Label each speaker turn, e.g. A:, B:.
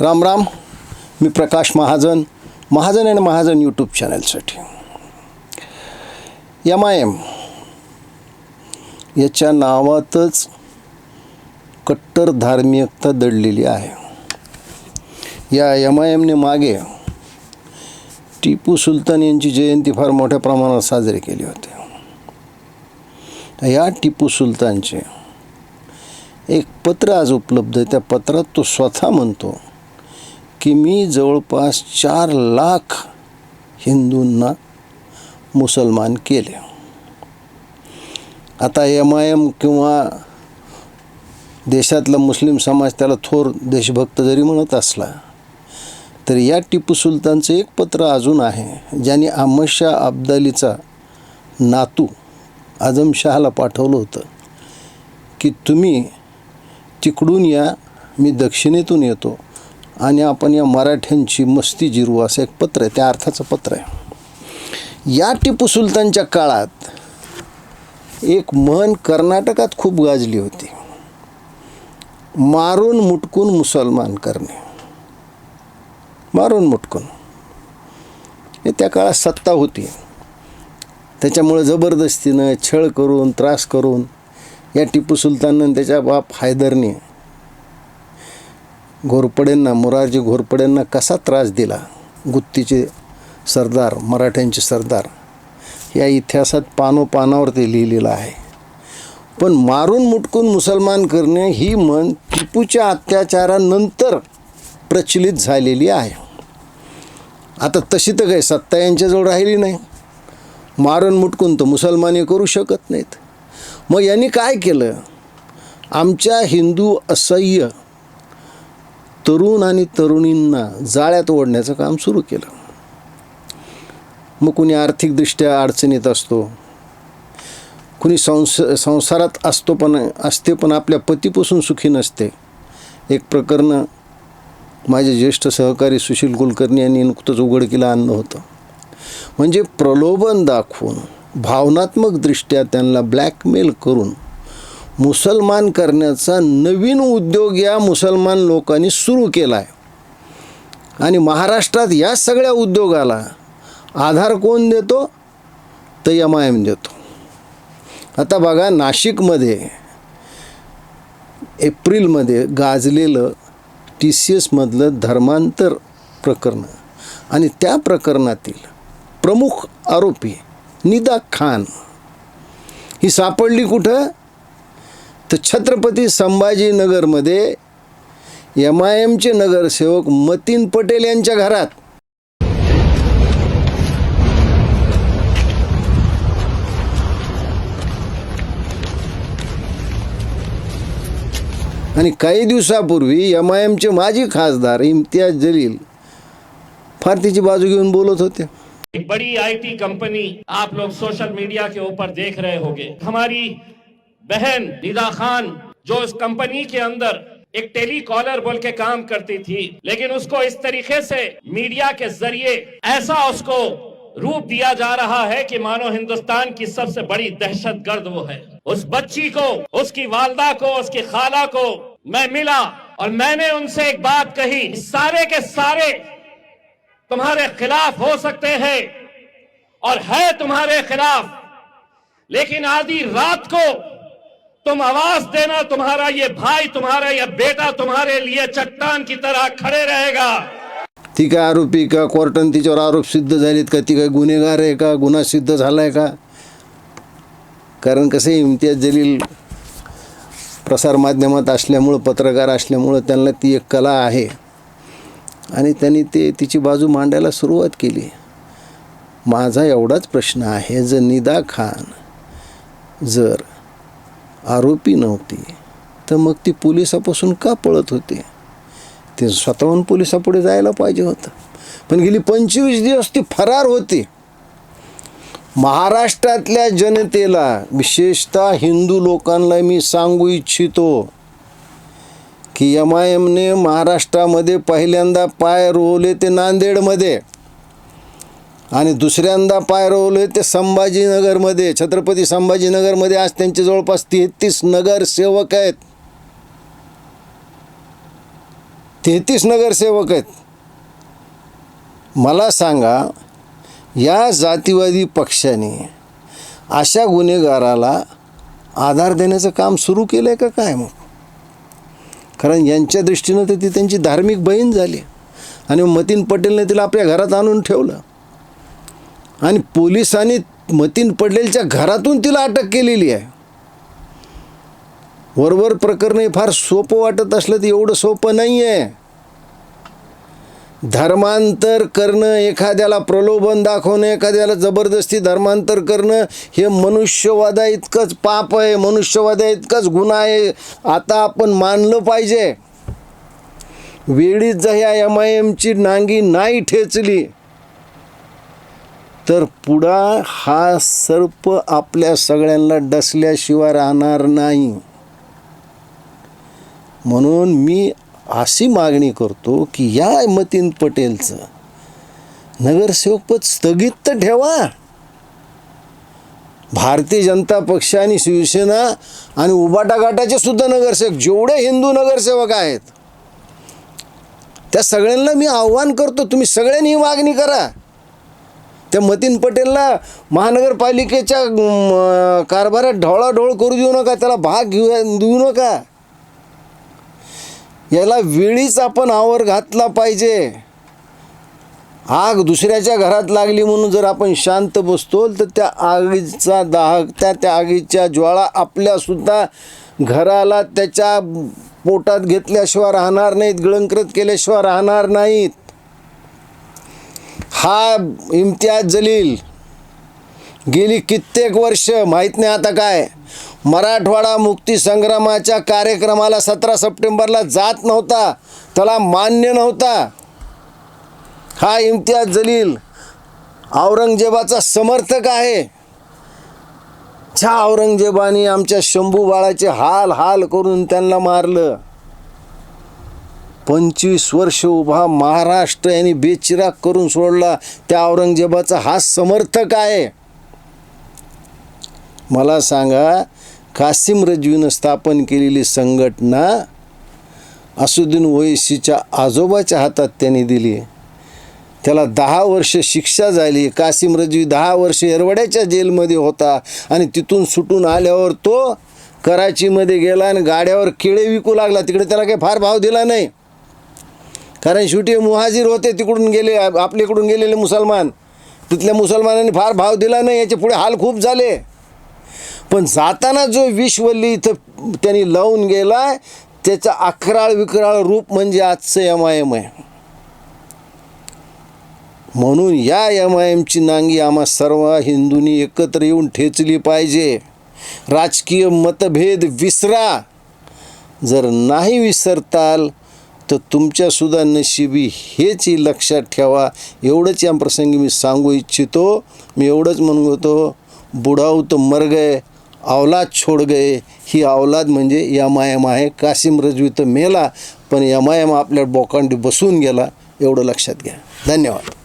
A: राम राम. मी प्रकाश महाजन, महाजन आणि Mahajan YouTube चॅनलसाठी. MIM याच्या नावातच कट्टर धार्मिकता दडलेली आहे. या MIMने मागे टिपू सुलतान यांची जयंती फार मोठ्या प्रमाणात साजरी केली होती. या टिपू सुलतानचे एक पत्र आज उपलब्ध आहे. त्या पत्रात तो स्वतः म्हणतो की मी जवळपास 4 लाख हिंदूंना मुसलमान केले. आता MIM किंवा देशातला मुस्लिम समाज त्याला थोर देशभक्त जरी म्हणत असला तर या टिपू सुलतानचं एक पत्र अजून आहे, ज्याने अहमद शाह अब्दालीचा नातू आझमशहाला पाठवलं होतं की तुम्ही तिकडून या, मी दक्षिणेतून येतो आणि आपण या मराठ्यांची मस्ती जिरवू, असं एक पत्र आहे. त्या अर्थाचं पत्र आहे. या टिपू सुलतानच्या काळात एक म्हण कर्नाटकात खूप गाजली होती, मारून मुटकून मुसलमान करणे. मारून मुटकून हे त्या काळात सत्ता होती, त्याच्यामुळे जबरदस्तीनं छळ करून त्रास करून या टिपू सुलताननं त्याच्या बाप हैदरने घोरपडेंना, मोरारजी घोरपडेंना कसा त्रास दिला. गुत्तीचे सरदार, मराठ्यांचे सरदार, या इतिहासात पानोपानावर ते लिहिलेलं आहे. पण मारून मुटकून मुसलमान करणे ही म्हण टिपूच्या अत्याचारानंतर प्रचलित झालेली आहे. आता तशी तर काही सत्ता यांच्याजवळ राहिली नाही. मारून मुटकून तर मुसलमानी करू शकत नाहीत. मग यांनी काय केलं, आमच्या हिंदू असह्य तरुण आणि तरुणींना जाळ्यात ओढण्याचं काम सुरू केलं. मग कुणी आर्थिकदृष्ट्या अडचणीत असतो, कुणी संसारात असते पण आपल्या पतीपासून सुखी नसते. एक प्रकरण माझे ज्येष्ठ सहकारी सुशील कुलकर्णी यांनी नुकतंच उघडकीला आणलं होतं. म्हणजे प्रलोभन दाखवून भावनात्मकदृष्ट्या त्यांना ब्लॅकमेल करून मुसलमान करण्याचा नवीन उद्योग या मुसलमान लोकांनी सुरू केला आहे. आणि महाराष्ट्रात या सगळ्या उद्योगाला आधार कोण देतो, तर MIM देतो. आता बघा, नाशिकमध्ये एप्रिलमध्ये गाजलेलं TCS मधलं धर्मांतर प्रकरण आणि त्या प्रकरणातील प्रमुख आरोपी निदा खान ही सापडली कुठं, तर छत्रपती संभाजीनगरमध्ये MIMचे नगरसेवक मतीन पटेल यांच्या घरात. आणि काही दिवसापूर्वी MIMचे माजी खासदार इम्तियाज जलील फार तिची बाजू घेऊन बोलत होते.
B: एक बड़ी IT कंपनी आप लोग सोशल मीडिया के ऊपर देख रहे होंगे, हमारी बहन निदा खान जो इस कंपनी के अंदर एक टेलीकॉलर बोल के काम करती थी, लेकिन उसको इस तरीके से मीडिया के जरिए ऐसा उसको रूप दिया जा रहा है कि मानो हिंदुस्तान की सबसे बड़ी दहशतगर्द वो है. उस बच्ची को, उसकी वालदा को, उसकी खाला को मैं मिला और मैंने उनसे एक बात कही, सारे के सारे तुम्हारे खिलाफ हो सकते हैं और है तुम्हारे खिलाफ, लेकिन आधी रात को तुम आवाज देना, तुम्हारा ये भाई, तुम्हारा ये बेटा तुम्हारे लिए चट्टान की तरह खड़े रहेगा.
A: ती काय आरोपी का, कोर्टाने तिच्यावर आरोप सिद्ध झालेत का, ती काय गुन्हेगार आहे का, गुन्हा सिद्ध झाला आहे का? कारण कसं इम्तियाज जलील प्रसारमाध्यमात असल्यामुळं, पत्रकार असल्यामुळं त्यांना ती एक कला आहे आणि त्यांनी तिची बाजू मांडायला सुरुवात केली. माझा एवढाच प्रश्न आहे, जर निदा खान जर आरोपी नव्हती तर मग ती पोलिसापासून का पळत होती? ते स्वतःहून पोलिसापुढे जायला पाहिजे होतं. पण गेली 25 दिवस ती फरार होती. महाराष्ट्रातल्या जनतेला, विशेषतः हिंदू लोकांना मी सांगू इच्छितो की MIMने महाराष्ट्रामध्ये पहिल्यांदा पाय रोवले ते नांदेडमध्ये आणि दुसऱ्यांदा पाय रोवले ते संभाजीनगरमध्ये, छत्रपती संभाजीनगरमध्ये. आज त्यांचे जवळपास 33 नगरसेवक आहेत. 33 नगरसेवक आहेत. मला सांगा, या जातीवादी पक्षाने अशा गुन्हेगाराला आधार देण्याचं काम सुरू केलं आहे का काय मग? कारण यांच्या दृष्टीनं तर ती त्यांची धार्मिक बहीण झाली आणि मतीन पटेलने तिला आपल्या घरात आणून ठेवलं आणि पोलिसांनी मतीन पटेलच्या घरातून तिला अटक केलेली आहे. वरवर प्रकरण हे फार सोपं वाटत असलं तर एवढं सोपं नाही आहे. धर्मांतर करणं, एखाद्याला प्रलोभन दाखवणं, एखाद्याला जबरदस्ती धर्मांतर करणं हे मनुष्यवादा इतकंच पाप आहे, मनुष्यवादा इतकंच गुन्हा आहे. आता आपण मानलं पाहिजे. वेळीच जर ह्या MIMची नांगी नाही ठेचली तर पुढा हा सर्प आपल्या सगळ्यांना डसल्याशिवाय राहणार नाही. म्हणून मी अशी मागणी करतो की या मतीन पटेलचं नगरसेवकपद स्थगित तर ठेवा. भारतीय जनता पक्ष आणि शिवसेना आणि उबाटा गटाचे सुद्धा नगरसेवक, जेवढे हिंदू नगरसेवक आहेत त्या सगळ्यांना मी आव्हान करतो, तुम्ही सगळ्यांनी ही मागणी करा. त्या मतीन पटेलला महानगरपालिकेच्या कारभारात ढवळाढवळ करू देऊ नका, त्याला भाग देऊ नका. याला वेळीच आपण आवर घातला पाहिजे. आग दुसऱ्याच्या घरात लागली म्हणून जर आपण शांत बसतो तर त्या आगीचा दाहक, त्या आगीच्या ज्वाळा आपल्यासुद्धा घराला त्याच्या पोटात घेतल्याशिवाय राहणार नाहीत, गिळंकृत केल्याशिवाय राहणार नाहीत. हा इम्तियाज जलील गेली कित्येक वर्ष, माहीत नाही आता काय, मराठवाडा मुक्ती संग्रामाच्या कार्यक्रमाला 17 सप्टेंबरला जात नव्हता, त्याला मान्य नव्हता. हा इम्तियाज जलील औरंगजेबाचा समर्थक आहे. ज्या औरंगजेबाने आमच्या शंभू बाळाचे हाल करून त्यांना मारलं. 25 वर्ष उभा महाराष्ट्र यांनी बेचिराग करून सोडला. त्या औरंगजेबाचा हा समर्थक आहे. मला सांगा, कासिम रजवीनं स्थापन केलेली संघटना असुद्दीन ओवैसीच्या आजोबाच्या हातात त्यांनी दिली. त्याला 10 वर्ष शिक्षा झाली. कासिम रजवी 10 वर्ष येरवड्याच्या जेलमध्ये होता आणि तिथून सुटून आल्यावर तो कराचीमध्ये गेला आणि गाड्यावर केळे विकू लागला. तिकडे त्याला काही फार भाव दिला नाही, कारण शेवटी मुहाजीर होते, तिकडून गेले, आपल्याकडून गेलेले मुसलमान. तिथल्या मुसलमानांनी फार भाव दिला नाही. याचे पुढे हाल खूप झाले. पण जाताना जो विषवल्ली इथं त्यांनी लावून गेला, त्याचा अकराळ विकराळ रूप म्हणजे आजचं MIM आहे. म्हणून या MIMची नांगी आम्हा सर्व हिंदूंनी एकत्र येऊन ठेचली पाहिजे. राजकीय मतभेद विसरा. जर नाही विसरताल तर तुमच्यासुद्धा नशिबी हेच लक्षात ठेवा. एवढंच या प्रसंगी मी सांगू इच्छितो. मी एवढंच म्हणतो, बुढ़ाऊ तो मर गए, औलाद छोड़ गए. ही औलाद म्हणजे MIM आहे. कासिम रजवी तर मेला, पण MIM आपल्या बोकांडी बसून गेला. एवढं लक्षात घ्या. धन्यवाद.